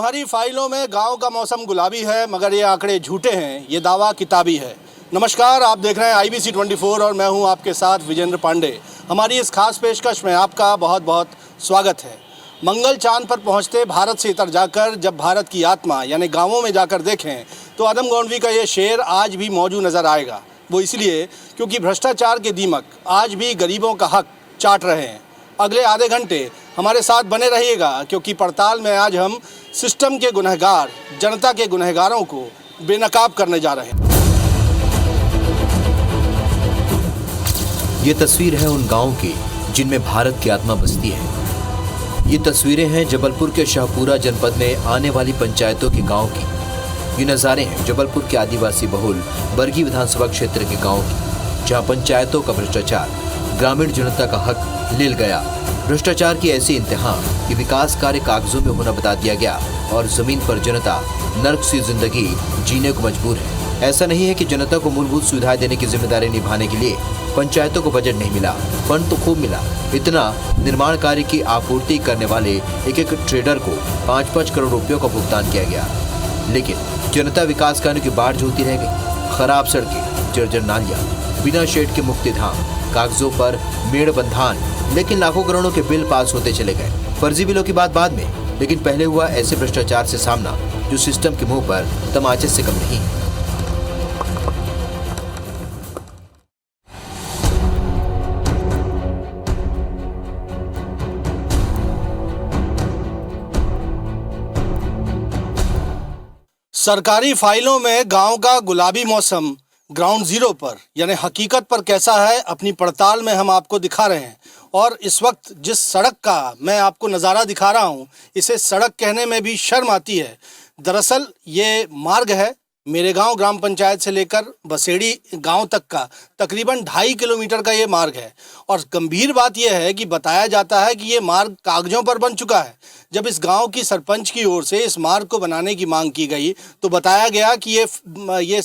तुम्हारी फाइलों में गांव का मौसम गुलाबी है, मगर ये आंकड़े झूठे हैं, ये दावा किताबी है। नमस्कार, आप देख रहे हैं IBC 24 और मैं हूं आपके साथ विजेंद्र पांडे। हमारी इस खास पेशकश में आपका बहुत बहुत स्वागत है। मंगल चांद पर पहुंचते भारत से इतर जाकर जब भारत की आत्मा यानी गांवों में जाकर देखें तो आदम गौंडवी का ये शेर आज भी मौजूद नज़र आएगा। वो इसलिए क्योंकि भ्रष्टाचार के दीमक आज भी गरीबों का हक चाट रहे हैं। अगले आधे घंटे हमारे साथ बने रहिएगा, क्योंकि पड़ताल में आज हम सिस्टम के गुनहगार, जनता के गुनहगारों को बेनकाब करने जा रहे हैं। ये तस्वीर है उन गांवों की जिनमें भारत की आत्मा बसती है। ये तस्वीरें हैं जबलपुर के शाहपुरा जनपद में आने वाली पंचायतों के गांव की। ये नज़ारे हैं जबलपुर के आदिवासी बहुल बरगी विधानसभा क्षेत्र के गांव की, जहां पंचायतों का भ्रष्टाचार ग्रामीण जनता का हक ले गया। भ्रष्टाचार की ऐसी इंतहा कि विकास कार्य कागजों में होना बता दिया गया और जमीन पर जनता नर्क सी जिंदगी जीने को मजबूर है। ऐसा नहीं है कि जनता को मूलभूत सुविधाएं देने की जिम्मेदारी निभाने के लिए पंचायतों को बजट नहीं मिला, फंड तो खूब मिला। इतना निर्माण कार्य की आपूर्ति करने वाले एक एक ट्रेडर को 5-5 करोड़ रुपयों का भुगतान किया गया, लेकिन जनता विकास कार्यों की बाढ़ झोलती रह गई। खराब सड़कें, जर्जर नालियां, बिना शेड के मुक्तिधाम, कागजों पर मेड़ बंधान, लेकिन लाखों करोड़ों के बिल पास होते चले गए। फर्जी बिलों की बात बाद में, लेकिन पहले हुआ ऐसे भ्रष्टाचार से सामना जो सिस्टम के मुंह पर तमाचे से कम नहीं। सरकारी फाइलों में गांव का गुलाबी मौसम ग्राउंड जीरो पर यानी हकीकत पर कैसा है, अपनी पड़ताल में हम आपको दिखा रहे हैं। और इस वक्त जिस सड़क का मैं आपको नज़ारा दिखा रहा हूं, इसे सड़क कहने में भी शर्म आती है। दरअसल ये मार्ग है मेरे गांव ग्राम पंचायत से लेकर बसेड़ी गांव तक का तकरीबन 2.5 किलोमीटर का ये मार्ग है। और गंभीर बात यह है कि बताया जाता है कि ये मार्ग कागजों पर बन चुका है। जब इस गांव की सरपंच की ओर से इस मार्ग को बनाने की मांग की गई तो बताया गया कि ये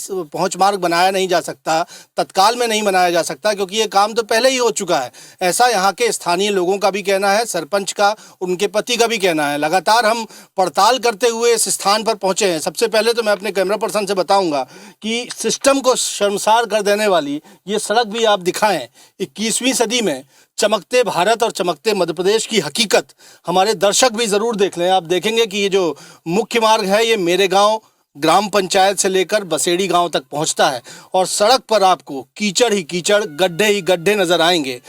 पहुंच मार्ग बनाया नहीं जा सकता, तत्काल में नहीं बनाया जा सकता, क्योंकि ये काम तो पहले ही हो चुका है। ऐसा यहाँ के स्थानीय लोगों का भी कहना है, सरपंच का, उनके पति का भी कहना है। लगातार हम पड़ताल करते हुए इस स्थान पर पहुँचे हैं। सबसे पहले तो मैं अपने कैमरा पर्सन से बताऊंगा कि सिस्टम को शर्मसार कर देने वाली ये सड़क भी आप दिखाएं। 21वीं सदी में चमकते भारत और चमकते मध्य प्रदेश की हकीकत हमारे दर्शक भी ज़रूर देख लें। आप देखेंगे कि ये जो मुख्य मार्ग है ये मेरे गांव ग्राम पंचायत से लेकर बसेड़ी गांव तक पहुंचता है और सड़क पर आपको कीचड़ ही कीचड़, गड्ढे ही गड्ढे नज़र आएंगे।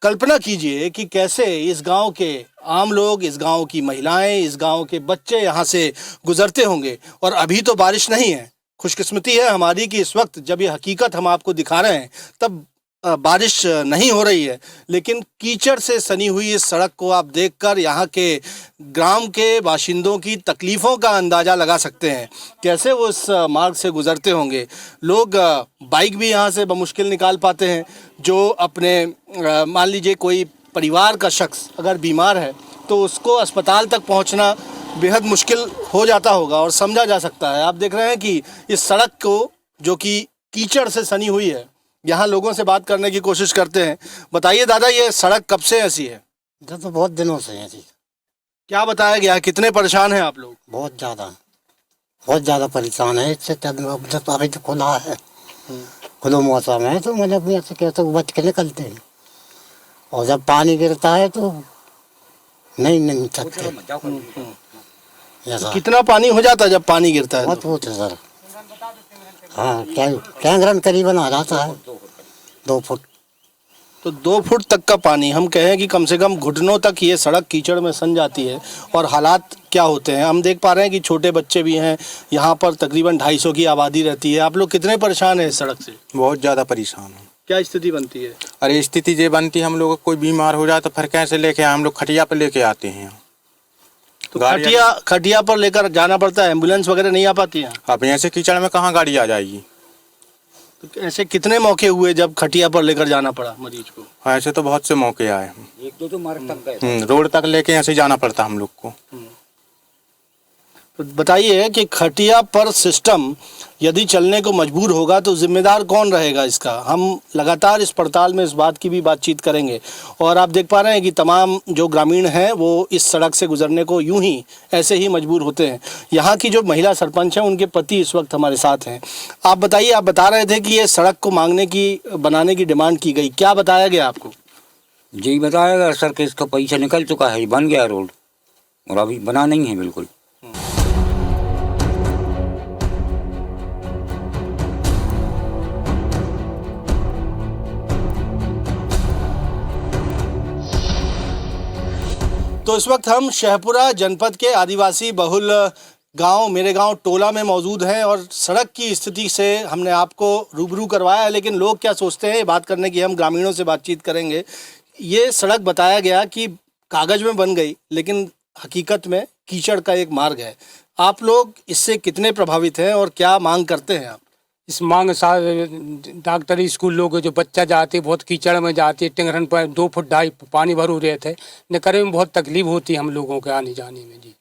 कल्पना कीजिए कि कैसे इस गांव के आम लोग, इस गांव की महिलाएं, इस गांव के बच्चे यहाँ से गुजरते होंगे। और अभी तो बारिश नहीं है। खुशकिस्मती है हमारी कि इस वक्त जब ये हकीकत हम आपको दिखा रहे हैं तब बारिश नहीं हो रही है, लेकिन कीचड़ से सनी हुई इस सड़क को आप देखकर यहाँ के ग्राम के बाशिंदों की तकलीफ़ों का अंदाज़ा लगा सकते हैं। कैसे वो इस मार्ग से गुज़रते होंगे। लोग बाइक भी यहाँ से बमुश्किल निकाल पाते हैं। जो अपने मान लीजिए कोई परिवार का शख्स अगर बीमार है तो उसको अस्पताल तक पहुँचना बेहद मुश्किल हो जाता होगा और समझा जा सकता है। आप देख रहे हैं कि इस सड़क को, जो कि कीचड़ से सनी हुई है, यहाँ लोगों से बात करने की कोशिश करते हैं। बताइए दादा, ये सड़क कब से ऐसी है? इधर तो बहुत दिनों से है जी। क्या बताया गया है, कितने परेशान हैं आप लोग? बहुत ज़्यादा परेशान है इससे। अभी तो खुला है, खुला मौसम है तो मतलब ऐसे कैसे बच के निकलते हैं। और जब पानी गिरता है तो नहीं सकते। कितना पानी हो जाता है जब पानी गिरता है? बहुत है सर। हाँ, कैंगरन करीबन आ जाता है 2 फुट। तो 2 फुट तक का पानी, हम कहें कि कम से कम घुटनों तक ये सड़क कीचड़ में सन जाती है। और हालात क्या होते हैं हम देख पा रहे हैं कि छोटे बच्चे भी हैं यहाँ पर। तकरीबन 250 की आबादी रहती है। आप लोग कितने परेशान हैं इस सड़क से? बहुत ज़्यादा परेशान हूँ। क्या स्थिति बनती है? अरे स्थिति ये बनती है, हम लोग कोई बीमार हो जाए तो फिर कैसे लेके आए? हम लोग खटिया पे लेके आते हैं। तो खटिया पर लेकर जाना पड़ता है, एम्बुलेंस वगैरह नहीं आ पाती है? अब ऐसे कीचड़ में कहाँ गाड़ी आ जाएगी? तो ऐसे कितने मौके हुए जब खटिया पर लेकर जाना पड़ा मरीज को? ऐसे तो बहुत से मौके आए। 1-2 मार्ग तक गए। रोड तक लेके ऐसे जाना पड़ता हम लोग को। तो बताइए कि खटिया पर सिस्टम यदि चलने को मजबूर होगा तो जिम्मेदार कौन रहेगा इसका? हम लगातार इस पड़ताल में इस बात की भी बातचीत करेंगे। और आप देख पा रहे हैं कि तमाम जो ग्रामीण हैं वो इस सड़क से गुजरने को यूं ही ऐसे ही मजबूर होते हैं। यहाँ की जो महिला सरपंच हैं उनके पति इस वक्त हमारे साथ हैं। आप बताइए, आप बता रहे थे कि ये सड़क को बनाने की डिमांड की गई, क्या बताया गया आपको? जी बताया गया सर कि इसका पैसा निकल चुका है, बन गया रोड और अभी बना नहीं है बिल्कुल। तो इस वक्त हम शहपुरा जनपद के आदिवासी बहुल गांव मेरे गांव टोला में मौजूद हैं और सड़क की स्थिति से हमने आपको रूबरू करवाया है। लेकिन लोग क्या सोचते हैं, बात करने की हम ग्रामीणों से बातचीत करेंगे। ये सड़क बताया गया कि कागज में बन गई, लेकिन हकीकत में कीचड़ का एक मार्ग है। आप लोग इससे कितने प्रभावित हैं और क्या मांग करते हैं आप? इस मांग साथ डॉक्टरी स्कूल लोग जो बच्चा जाते बहुत कीचड़ में जाते, टिंगरन पर 2 फुट 2.5 पानी भरू रहे थे, निकलने में बहुत तकलीफ होती है हम लोगों के आने जाने में। जी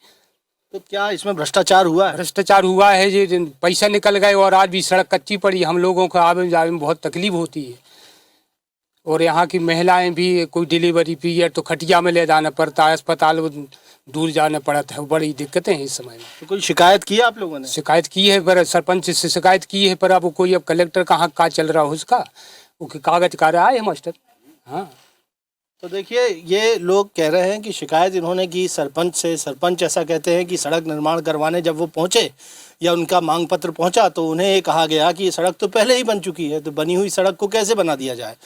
तो क्या इसमें भ्रष्टाचार हुआ है? भ्रष्टाचार हुआ है जी, पैसा निकल गए और आज भी सड़क कच्ची पड़ी, हम लोगों को आने जाने में बहुत तकलीफ होती है। और यहाँ की महिलाएं भी कोई डिलीवरी पीरियड तो खटिया में ले जाना पड़ता है, अस्पताल दूर जाना पड़ता है, बड़ी दिक्कतें हैं इस समय में। तो कोई शिकायत की है आप लोगों ने? शिकायत की है, पर सरपंच से शिकायत की है, पर अब कोई अब कलेक्टर कहाँ का चल रहा है उसका, वो कागज का रहा है मास्टर। हाँ तो देखिए, ये लोग कह रहे हैं कि शिकायत इन्होंने की सरपंच से। सरपंच ऐसा कहते हैं कि सड़क निर्माण करवाने जब वो पहुंचे या उनका मांग पत्र पहुंचा तो उन्हें ये कहा गया कि ये सड़क तो पहले ही बन चुकी है, तो बनी हुई सड़क को कैसे बना दिया जाए।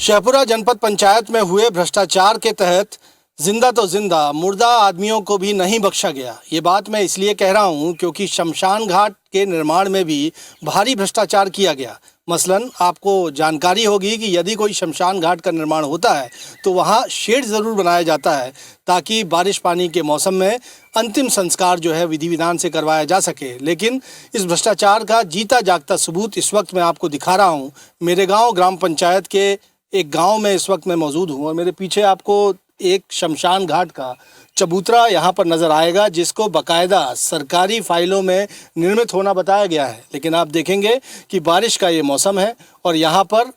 शहपुरा जनपद पंचायत में हुए भ्रष्टाचार के तहत जिंदा तो जिंदा, मुर्दा आदमियों को भी नहीं बख्शा गया। ये बात मैं इसलिए कह रहा हूँ क्योंकि शमशान घाट के निर्माण में भी भारी भ्रष्टाचार किया गया। मसलन आपको जानकारी होगी कि यदि कोई शमशान घाट का निर्माण होता है तो वहाँ शेड ज़रूर बनाया जाता है ताकि बारिश पानी के मौसम में अंतिम संस्कार जो है विधि विधान से करवाया जा सके। लेकिन इस भ्रष्टाचार का जीता जागता सबूत इस वक्त मैं आपको दिखा रहा हूँ। मेरे गाँव ग्राम पंचायत के एक गांव में इस वक्त मैं मौजूद हूं और मेरे पीछे आपको एक शमशान घाट का चबूतरा यहां पर नज़र आएगा, जिसको बाकायदा सरकारी फाइलों में निर्मित होना बताया गया है। लेकिन आप देखेंगे कि बारिश का ये मौसम है और यहां पर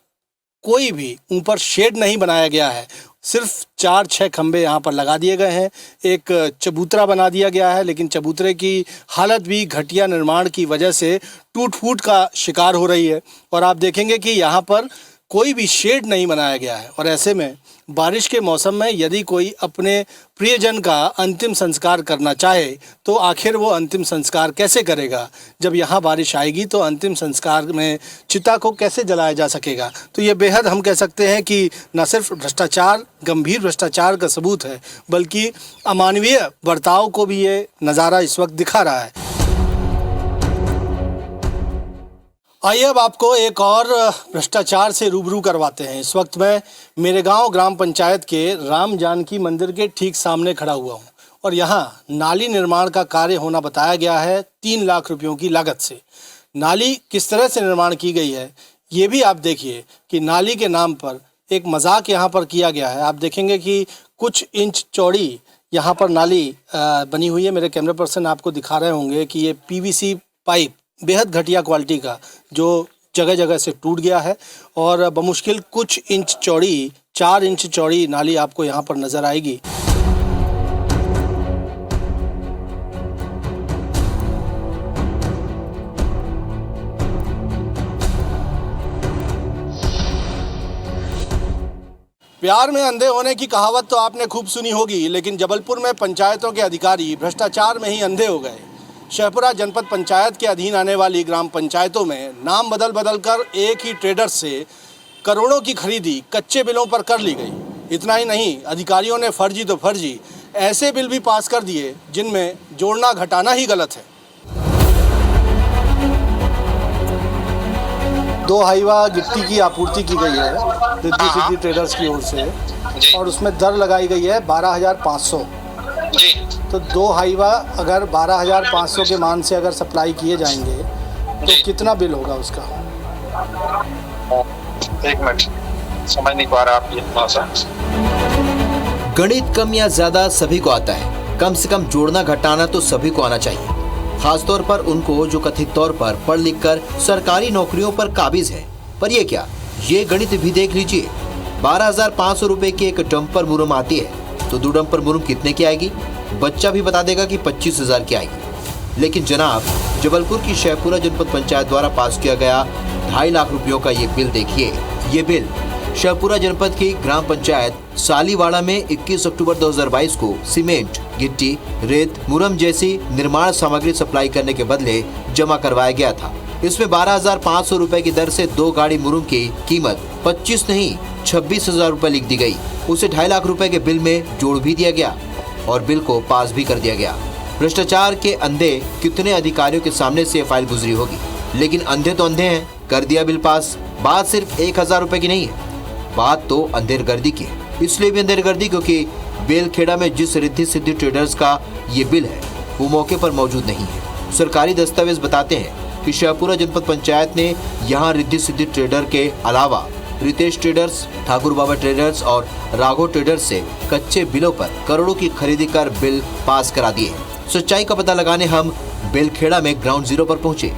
कोई भी ऊपर शेड नहीं बनाया गया है, सिर्फ 4-6 खंबे यहाँ पर लगा दिए गए हैं, एक चबूतरा बना दिया गया है। लेकिन चबूतरे की हालत भी घटिया निर्माण की वजह से टूट फूट का शिकार हो रही है। और आप देखेंगे कि यहाँ पर कोई भी शेड नहीं बनाया गया है। और ऐसे में बारिश के मौसम में यदि कोई अपने प्रियजन का अंतिम संस्कार करना चाहे तो आखिर वो अंतिम संस्कार कैसे करेगा? जब यहाँ बारिश आएगी तो अंतिम संस्कार में चिता को कैसे जलाया जा सकेगा? तो ये बेहद हम कह सकते हैं कि न सिर्फ भ्रष्टाचार, गंभीर भ्रष्टाचार का सबूत है, बल्कि अमानवीय बर्ताव को भी ये नज़ारा इस वक्त दिखा रहा है। आइए अब आपको एक और भ्रष्टाचार से रूबरू करवाते हैं। इस वक्त मैं मेरे गांव ग्राम पंचायत के राम जानकी मंदिर के ठीक सामने खड़ा हुआ हूं और यहां नाली निर्माण का कार्य होना बताया गया है 3 लाख रुपयों की लागत से। नाली किस तरह से निर्माण की गई है ये भी आप देखिए कि नाली के नाम पर एक मजाक यहाँ पर किया गया है। आप देखेंगे कि कुछ इंच चौड़ी यहाँ पर नाली बनी हुई है। मेरे कैमरा पर्सन आपको दिखा रहे होंगे कि ये PVC पाइप बेहद घटिया क्वालिटी का जो जगह जगह से टूट गया है और बमुश्किल कुछ इंच चौड़ी, 4 इंच चौड़ी नाली आपको यहाँ पर नज़र आएगी। प्यार में अंधे होने की कहावत तो आपने खूब सुनी होगी, लेकिन जबलपुर में पंचायतों के अधिकारी भ्रष्टाचार में ही अंधे हो गए। शहपुरा जनपद पंचायत के अधीन आने वाली ग्राम पंचायतों में नाम बदल बदल कर एक ही ट्रेडर से करोड़ों की खरीदी कच्चे बिलों पर कर ली गई। इतना ही नहीं, अधिकारियों ने फर्जी तो फर्जी ऐसे बिल भी पास कर दिए जिनमें जोड़ना घटाना ही गलत है। 2 हाईवा गिट्टी की आपूर्ति की गई है रिद्धि सिद्धि ट्रेडर्स की ओर से और उसमें दर लगाई गई है 12,500 जी। तो 2 हाईवा अगर 12,500 के मान से अगर सप्लाई किए जाएंगे तो कितना बिल होगा उसका? 1 मिनट, समझ नहीं पा रहा आप ये भाषा। गणित कम या ज्यादा सभी को आता है, कम से कम जोड़ना घटाना तो सभी को आना चाहिए, खासतौर पर उनको जो कथित तौर पर पढ़ लिख कर सरकारी नौकरियों पर काबिज है। पर ये क्या, ये गणित भी देख लीजिए। 12,500 रुपए की एक डंपर मुरम आती है तो 2 डंपर मुरम कितने की आएगी? बच्चा भी बता देगा कि 25,000 की आएगी। लेकिन जनाब, जबलपुर की शेखपुरा जनपद पंचायत द्वारा पास किया गया 2.5 लाख रुपयों का ये बिल देखिए। ये बिल शेखपुरा जनपद की ग्राम पंचायत सालीवाड़ा में 21 अक्टूबर 2022 को सीमेंट, गिट्टी, रेत, मुरम जैसी निर्माण सामग्री सप्लाई करने के बदले जमा करवाया गया था। इसमें 12,500 रुपए की दर से 2 गाड़ी मुरम की कीमत 25 नहीं 26,000 रुपए लिख दी गई। उसे 2.5 लाख रुपए के बिल में जोड़ भी दिया गया और बिल को पास भी कर दिया गया। भ्रष्टाचार के अंधे कितने अधिकारियों के सामने से ये फाइल गुजरी होगी, लेकिन अंधे तो अंधे हैं, कर दिया बिल पास। बात सिर्फ 1,000 रुपए की नहीं है, बात तो अंधेरगर्दी की है। इसलिए भी अंधेरगर्दी क्योंकि बेलखेड़ा में जिस रिद्धि सिद्धि ट्रेडर्स का ये बिल है वो मौके पर मौजूद नहीं है। सरकारी दस्तावेज बताते हैं कि शेखपुरा जनपद पंचायत ने यहाँ रिद्धि सिद्धि ट्रेडर के अलावा रितेश ट्रेडर्स, ठाकुर बाबा ट्रेडर्स और राघव ट्रेडर्स से कच्चे बिलों पर करोड़ों की खरीदी कर बिल पास करा दिए। सच्चाई का पता लगाने हम बेलखेड़ा में ग्राउंड जीरो पर पहुंचे।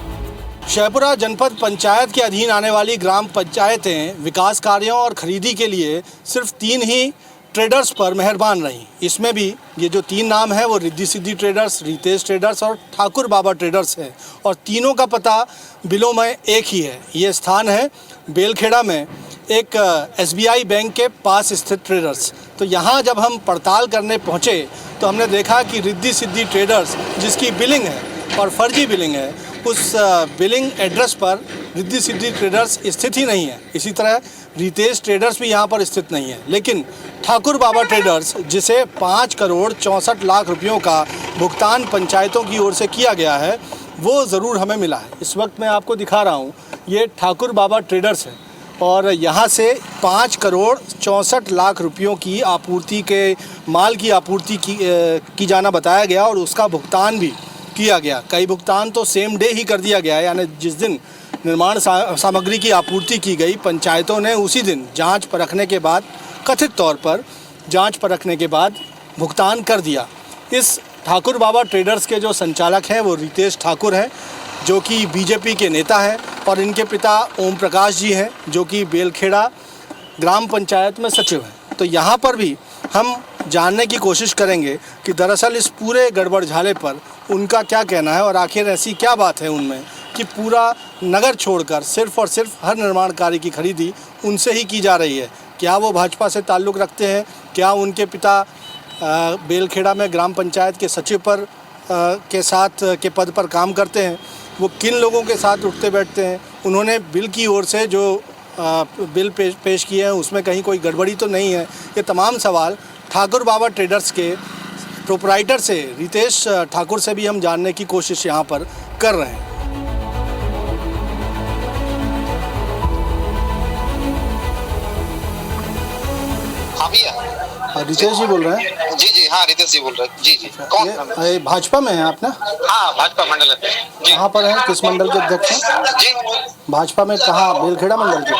शेखपुरा जनपद पंचायत के अधीन आने वाली ग्राम पंचायतें विकास कार्यों और खरीदी के लिए सिर्फ 3 ही ट्रेडर्स पर मेहरबान रहीं। इसमें भी ये जो 3 नाम हैं वो रिद्धि सिद्धि ट्रेडर्स, रितेश ट्रेडर्स और ठाकुर बाबा ट्रेडर्स हैं और तीनों का पता बिलों में एक ही है। ये स्थान है बेलखेड़ा में एक SBI बैंक के पास स्थित ट्रेडर्स। तो यहाँ जब हम पड़ताल करने पहुँचे तो हमने देखा कि रिद्धि सिद्धि ट्रेडर्स जिसकी बिलिंग है और फर्जी बिलिंग है, उस बिलिंग एड्रेस पर रिद्धि सिद्धि ट्रेडर्स स्थित ही नहीं है। इसी तरह रितेश ट्रेडर्स भी यहाँ पर स्थित नहीं है। लेकिन ठाकुर बाबा ट्रेडर्स, जिसे 5 करोड़ 64 लाख रुपयों का भुगतान पंचायतों की ओर से किया गया है, वो ज़रूर हमें मिला है। इस वक्त मैं आपको दिखा रहा हूँ, ये ठाकुर बाबा ट्रेडर्स है और यहाँ से 5 करोड़ 64 लाख रुपयों की आपूर्ति के माल की आपूर्ति की जाना बताया गया और उसका भुगतान भी किया गया। कई भुगतान तो सेम डे ही कर दिया गया है, यानी जिस दिन निर्माण सामग्री की आपूर्ति की गई, पंचायतों ने उसी दिन जांच परखने के बाद, कथित तौर पर जांच परखने के बाद भुगतान कर दिया। इस ठाकुर बाबा ट्रेडर्स के जो संचालक हैं वो रितेश ठाकुर हैं, जो कि बीजेपी के नेता हैं, और इनके पिता ओम प्रकाश जी हैं, जो कि बेलखेड़ा ग्राम पंचायत में सचिव हैं। तो यहाँ पर भी हम जानने की कोशिश करेंगे कि दरअसल इस पूरे गड़बड़ झाले पर उनका क्या कहना है और आखिर ऐसी क्या बात है उनमें कि पूरा नगर छोड़कर सिर्फ और सिर्फ हर निर्माण कार्य की खरीदी उनसे ही की जा रही है। क्या वो भाजपा से ताल्लुक़ रखते हैं? क्या उनके पिता बेलखेड़ा में ग्राम पंचायत के सचिव पर के साथ के पद पर काम करते हैं? वो किन लोगों के साथ उठते बैठते हैं? उन्होंने बिल की ओर से जो बिल पेश किए हैं उसमें कहीं कोई गड़बड़ी तो नहीं है? ये तमाम सवाल ठाकुर बाबा ट्रेडर्स के प्रोपराइटर से, रितेश ठाकुर से भी हम जानने की कोशिश यहाँ पर कर रहे हैं। हाँ भैया, रितेश जी बोल रहे हैं? जी जी, हाँ रितेश जी बोल रहे हैं। जी जी, कौन? ये भाजपा में हैं आप ना? हाँ, भाजपा मंडल अध्यक्ष जी। कहाँ पर हैं? किस मंडल के अध्यक्ष हैं? जी, भाजपा में कहाँ? बेलखेड़ा मंडल के?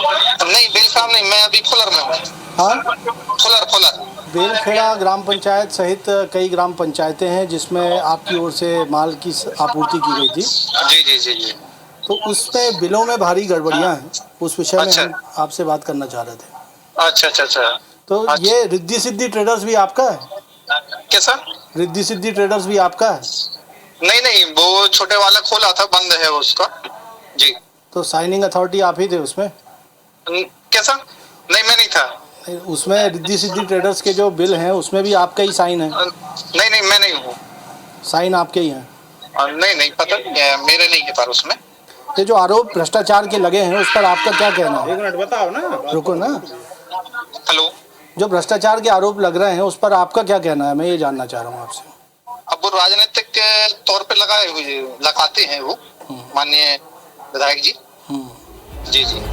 नहीं बेलखेड़ा नहीं, मैं अभी फुलर में हूँ। हाँ, फुलर। बेलखेड़ा ग्राम पंचायत सहित कई ग्राम पंचायतें हैं जिसमें आपकी ओर से माल की आपूर्ति की गई थी। जी जी जी जी। तो उसमें बिलों में भारी गड़बड़ियाँ हैं, उस विषय में अच्छा। हम आपसे बात करना चाह रहे थे। अच्छा अच्छा अच्छा। तो अच्छा। ये रिद्धि सिद्धि ट्रेडर्स भी आपका है? कैसा? रिद्धि सिद्धि ट्रेडर्स भी आपका है? नहीं नहीं, वो छोटे वाला खोला था, बंद है उसका। जी। तो साइनिंग अथॉरिटी आप ही थे उसमें? कैसा? नहीं, मैं नहीं था उसमें। रिद्धि सिद्धि ट्रेडर्स के जो बिल हैं उसमें भी आपका ही साइन है? नहीं नहीं, मैं नहीं हूँ। साइन आपके ही हैं? नहीं नहीं, पता मेरे नहीं है पर उसमें। ये जो आरोप भ्रष्टाचार के लगे हैं उस पर आपका क्या कहना है? 1 मिनट बताओ ना। रुको ना। हेलो, जो भ्रष्टाचार के आरोप लग रहे हैं उस पर आपका क्या कहना है, मैं ये जानना चाह रहा हूँ आपसे। अब वो राजनीतिक के तौर पे लगाते हैं वो माननीय विधायक जी। जी जी।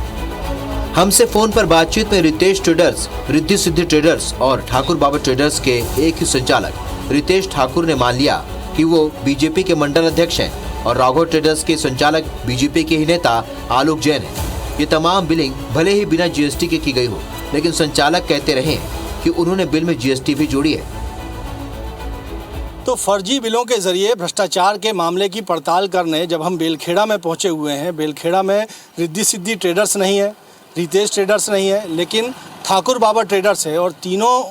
हमसे फोन पर बातचीत में रितेश ट्रेडर्स, रिद्धि सिद्धि ट्रेडर्स और ठाकुर बाबा ट्रेडर्स के एक ही संचालक रितेश ठाकुर ने मान लिया कि वो बीजेपी के मंडल अध्यक्ष हैं और राघव ट्रेडर्स के संचालक बीजेपी के ही नेता आलोक जैन हैं। ये तमाम बिलिंग भले ही बिना GST के की गई हो, लेकिन संचालक कहते रहे कि उन्होंने बिल में जीएसटी भी जोड़ी है। तो फर्जी बिलों के जरिए भ्रष्टाचार के मामले की पड़ताल करने जब हम बेलखेड़ा में पहुंचे हुए हैं, बेलखेड़ा में रिद्धि सिद्धि ट्रेडर्स नहीं है, रितेश ट्रेडर्स नहीं है, लेकिन ठाकुर बाबा ट्रेडर्स है और तीनों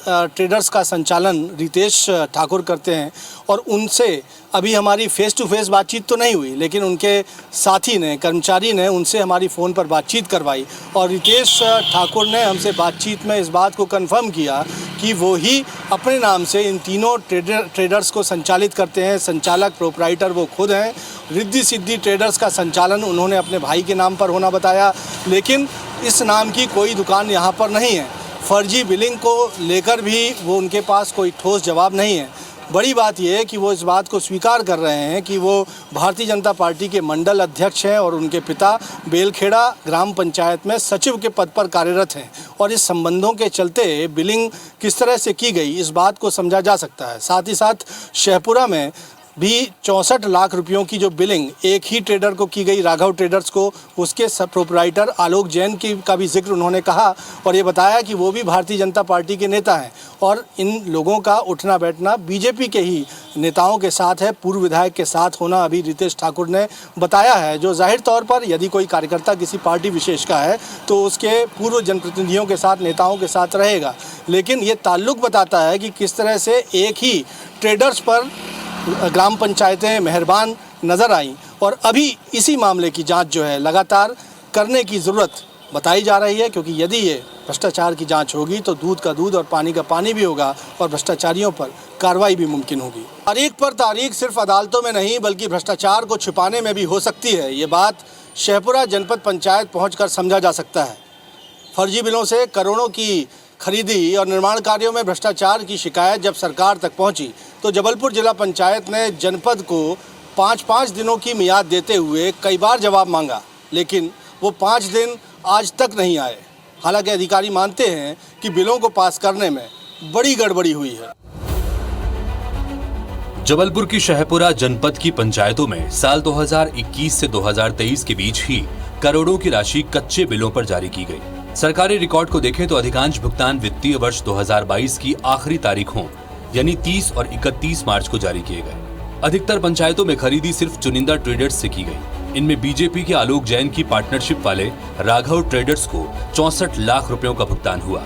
ट्रेडर्स का संचालन रितेश ठाकुर करते हैं। और उनसे अभी हमारी फ़ेस टू फेस बातचीत तो नहीं हुई, लेकिन उनके साथी ने, कर्मचारी ने उनसे हमारी फ़ोन पर बातचीत करवाई और रितेश ठाकुर ने हमसे बातचीत में इस बात को कंफर्म किया कि वो ही अपने नाम से इन तीनों ट्रेडर्स को संचालित करते हैं। संचालक प्रोप्राइटर वो खुद हैं। रिद्धि सिद्धि ट्रेडर्स का संचालन उन्होंने अपने भाई के नाम पर होना बताया, लेकिन इस नाम की कोई दुकान यहाँ पर नहीं है। फर्जी बिलिंग को लेकर भी वो उनके पास कोई ठोस जवाब नहीं है। बड़ी बात यह है कि वो इस बात को स्वीकार कर रहे हैं कि वो भारतीय जनता पार्टी के मंडल अध्यक्ष हैं और उनके पिता बेलखेड़ा ग्राम पंचायत में सचिव के पद पर कार्यरत हैं और इस संबंधों के चलते बिलिंग किस तरह से की गई इस बात को समझा जा सकता है। साथ ही साथ शहपुरा में भी 64 लाख रुपयों की जो बिलिंग एक ही ट्रेडर को की गई, राघव ट्रेडर्स को, उसके सब प्रोप्राइटर आलोक जैन का भी जिक्र उन्होंने कहा और ये बताया कि वो भी भारतीय जनता पार्टी के नेता हैं और इन लोगों का उठना बैठना बीजेपी के ही नेताओं के साथ है, पूर्व विधायक के साथ होना अभी रितेश ठाकुर ने बताया है। जो जाहिर तौर पर यदि कोई कार्यकर्ता किसी पार्टी विशेष का है तो उसके पूर्व जनप्रतिनिधियों के साथ, नेताओं के साथ रहेगा, लेकिन ये ताल्लुक बताता है कि किस तरह से एक ही ट्रेडर्स पर ग्राम पंचायतें मेहरबान नज़र आईं और अभी इसी मामले की जांच जो है लगातार करने की ज़रूरत बताई जा रही है, क्योंकि यदि ये भ्रष्टाचार की जांच होगी तो दूध का दूध और पानी का पानी भी होगा और भ्रष्टाचारियों पर कार्रवाई भी मुमकिन होगी। तारीख पर तारीख सिर्फ अदालतों में नहीं बल्कि भ्रष्टाचार को छिपाने में भी हो सकती है। ये बात शहपुरा जनपद पंचायत पहुँच समझा जा सकता है। फर्जी बिलों से करोड़ों की खरीदी और निर्माण कार्यों में भ्रष्टाचार की शिकायत जब सरकार तक पहुंची तो जबलपुर जिला पंचायत ने जनपद को 5-5 दिनों की मियाद देते हुए कई बार जवाब मांगा, लेकिन वो 5 दिन आज तक नहीं आए। हालांकि अधिकारी मानते हैं कि बिलों को पास करने में बड़ी गड़बड़ी हुई है। जबलपुर की शहपुरा जनपद की पंचायतों में साल 2021 से 2023 के बीच ही करोड़ों की राशि कच्चे बिलों पर जारी की गई। सरकारी रिकॉर्ड को देखें तो अधिकांश भुगतान वित्तीय वर्ष 2022 की आखिरी तारीखों यानी 30 और 31 मार्च को जारी किए गए। अधिकतर पंचायतों में खरीदी सिर्फ चुनिंदा ट्रेडर्स से की गई। इनमें बीजेपी के आलोक जैन की पार्टनरशिप वाले राघव ट्रेडर्स को 64 लाख रुपयों का भुगतान हुआ।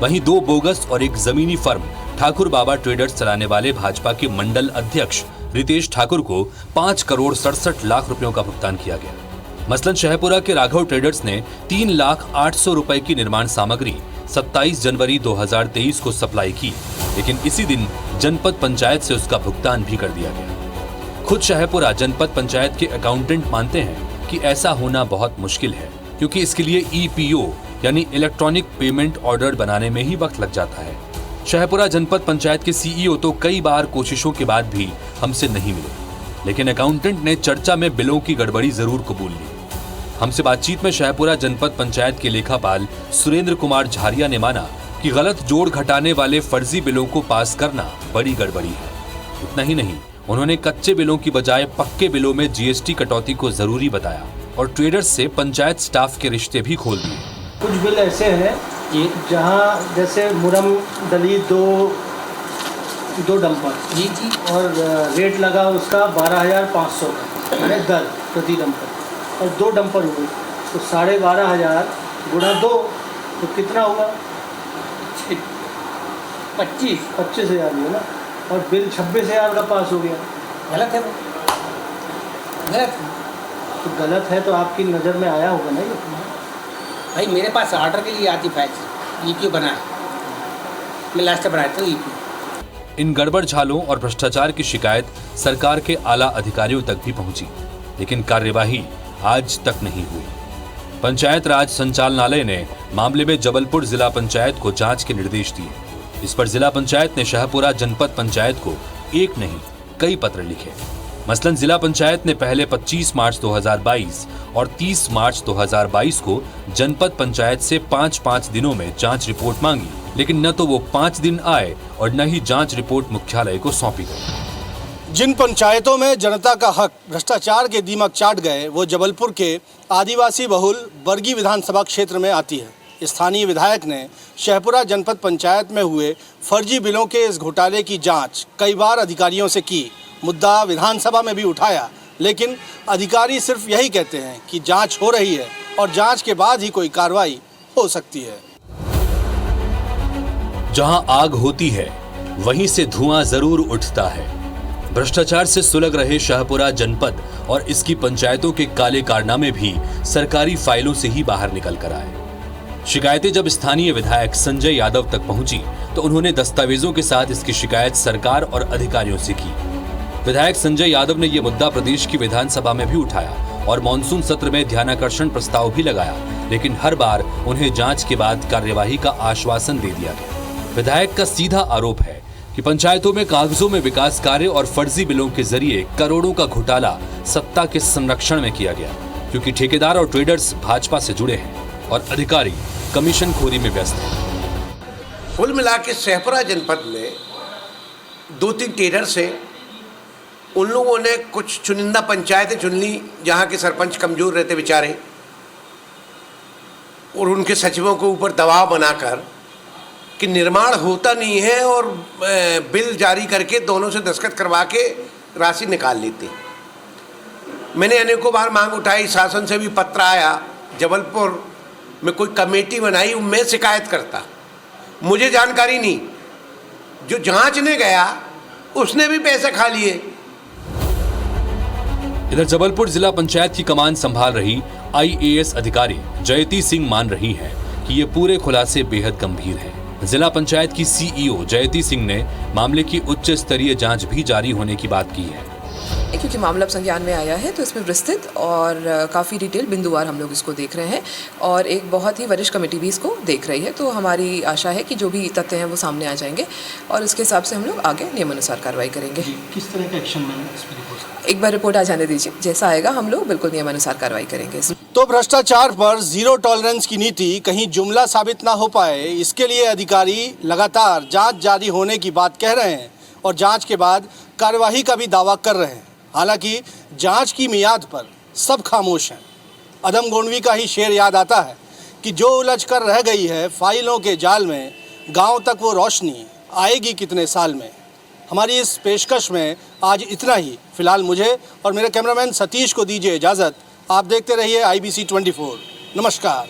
वहीं 2 बोगस और एक जमीनी फर्म ठाकुर बाबा ट्रेडर्स चलाने वाले भाजपा के मंडल अध्यक्ष रितेश ठाकुर को 5 करोड़ 67 लाख रुपयों का भुगतान किया गया। मसलन शहपुरा के राघव ट्रेडर्स ने 3,08,000 रुपए की निर्माण सामग्री 27 जनवरी 2023 को सप्लाई की, लेकिन इसी दिन जनपद पंचायत से उसका भुगतान भी कर दिया गया। खुद शहपुरा जनपद पंचायत के अकाउंटेंट मानते हैं कि ऐसा होना बहुत मुश्किल है, क्योंकि इसके लिए EPO यानी इलेक्ट्रॉनिक पेमेंट ऑर्डर बनाने में ही वक्त लग जाता है। शहपुरा जनपद पंचायत के CEO तो कई बार कोशिशों के बाद भी हमसे नहीं मिले, लेकिन अकाउंटेंट ने चर्चा में बिलों की गड़बड़ी जरूर कबूल ली। हमसे बातचीत में शहपुरा जनपद पंचायत के लेखापाल सुरेंद्र कुमार झारिया ने माना कि गलत जोड़ घटाने वाले फर्जी बिलों को पास करना बड़ी गड़बड़ी है। इतना ही नहीं, उन्होंने कच्चे बिलों की बजाय पक्के बिलों में GST कटौती को जरूरी बताया और ट्रेडर्स से पंचायत स्टाफ के रिश्ते भी खोल दिए। कुछ बिल ऐसे हैं जहाँ जैसे मुरम डली दो डंपर जी और रेट लगा उसका 12,500 का दर प्रति डंपर और 2 डंपर हुए तो 12,500 गुणा 2 तो कितना होगा? 25,000 हुआ ना, और बिल 26,000 का पास हो गया। गलत है, तो गलत है तो आपकी नज़र में आया होगा ना ये? भाई मेरे पास ऑर्डर के लिए आती फैक्स EPO बनाया, मैं लास्ट बनाया था EPO। इन गड़बड़ झालों और भ्रष्टाचार की शिकायत सरकार के आला अधिकारियों तक भी पहुंची, लेकिन कार्यवाही आज तक नहीं हुई। पंचायत राज संचालनालय ने मामले में जबलपुर जिला पंचायत को जांच के निर्देश दिए। इस पर जिला पंचायत ने शहपुरा जनपद पंचायत को एक नहीं कई पत्र लिखे। मसलन जिला पंचायत ने पहले 25 मार्च 2022 और 30 मार्च 2022 को जनपद पंचायत से 5-5 दिनों में जांच रिपोर्ट मांगी, लेकिन न तो वो 5 दिन आए और न ही जांच रिपोर्ट मुख्यालय को सौंपी गई। जिन पंचायतों में जनता का हक भ्रष्टाचार के दीमक चाट गए वो जबलपुर के आदिवासी बहुल बरगी विधानसभा क्षेत्र में आती है। स्थानीय विधायक ने शहपुरा जनपद पंचायत में हुए फर्जी बिलों के इस घोटाले की जांच कई बार अधिकारियों से की। मुद्दा विधानसभा में भी उठाया, लेकिन अधिकारी सिर्फ यही कहते हैं कि जांच हो रही है और जांच के बाद ही कोई कार्रवाई हो सकती है। जहां आग होती है वहीं से धुआं जरूर उठता है। भ्रष्टाचार से सुलग रहे शाहपुरा जनपद और इसकी पंचायतों के काले कारनामे भी सरकारी फाइलों से ही बाहर निकल कर आए। शिकायतें जब स्थानीय विधायक संजय यादव तक पहुंची तो उन्होंने दस्तावेजों के साथ इसकी शिकायत सरकार और अधिकारियों से की। विधायक संजय यादव ने यह मुद्दा प्रदेश की विधानसभा में भी उठाया और मानसून सत्र में ध्यानाकर्षण प्रस्ताव भी लगाया, लेकिन हर बार उन्हें जांच के बाद कार्यवाही का आश्वासन दे दिया गया। विधायक का सीधा आरोप है कि पंचायतों में कागजों में विकास कार्य और फर्जी बिलों के जरिए करोड़ों का घोटाला सत्ता के संरक्षण में किया गया, क्योंकि ठेकेदार और ट्रेडर्स भाजपा से जुड़े हैं और अधिकारी कमीशन खोरी में व्यस्त हैं। कुल मिला के शहपुरा जनपद में 2-3 टेडर से उन लोगों ने कुछ चुनिंदा पंचायतें चुन ली जहाँ के सरपंच कमजोर रहते बेचारे, और उनके सचिवों के ऊपर दबाव बनाकर कि निर्माण होता नहीं है और बिल जारी करके दोनों से दस्तखत करवा के राशि निकाल लेते। मैंने अनेकों बार मांग उठाई, शासन से भी पत्र आया, जबलपुर में कोई कमेटी बनाई, मैं शिकायत करता, मुझे जानकारी नहीं, जो जांचने गया उसने भी पैसे खा लिए। इधर जबलपुर जिला पंचायत की कमान संभाल रही IAS अधिकारी जयती सिंह मान रही हैं कि ये पूरे खुलासे बेहद गंभीर हैं। जिला पंचायत की CEO जयती सिंह ने मामले की उच्च स्तरीय जांच भी जारी होने की बात की है, क्योंकि मामला अब संज्ञान में आया है तो इसमें विस्तृत और काफ़ी डिटेल बिंदुवार हम लोग इसको देख रहे हैं और एक बहुत ही वरिष्ठ कमेटी भी इसको देख रही है। तो हमारी आशा है कि जो भी तथ्य हैं वो सामने आ जाएंगे और इसके हिसाब से हम लोग आगे नियमानुसार कार्रवाई करेंगे। किस तरह का एक्शन में एक बार रिपोर्ट आ जाने दीजिए, जैसा आएगा हम लोग बिल्कुल नियमानुसार कार्रवाई करेंगे। तो भ्रष्टाचार पर जीरो टॉलरेंस की नीति कहीं जुमला साबित ना हो पाए, इसके लिए अधिकारी लगातार जांच जारी होने की बात कह रहे हैं और जांच के बाद कार्यवाही का भी दावा कर रहे हैं। हालांकि जांच की मियाद पर सब खामोश हैं। अदम गोंडवी का ही शेर याद आता है कि जो उलझ कर रह गई है फाइलों के जाल में, गांव तक वो रोशनी आएगी कितने साल में। हमारी इस पेशकश में आज इतना ही। फिलहाल मुझे और मेरे कैमरामैन सतीश को दीजिए इजाज़त। आप देखते रहिए IBC 24। नमस्कार।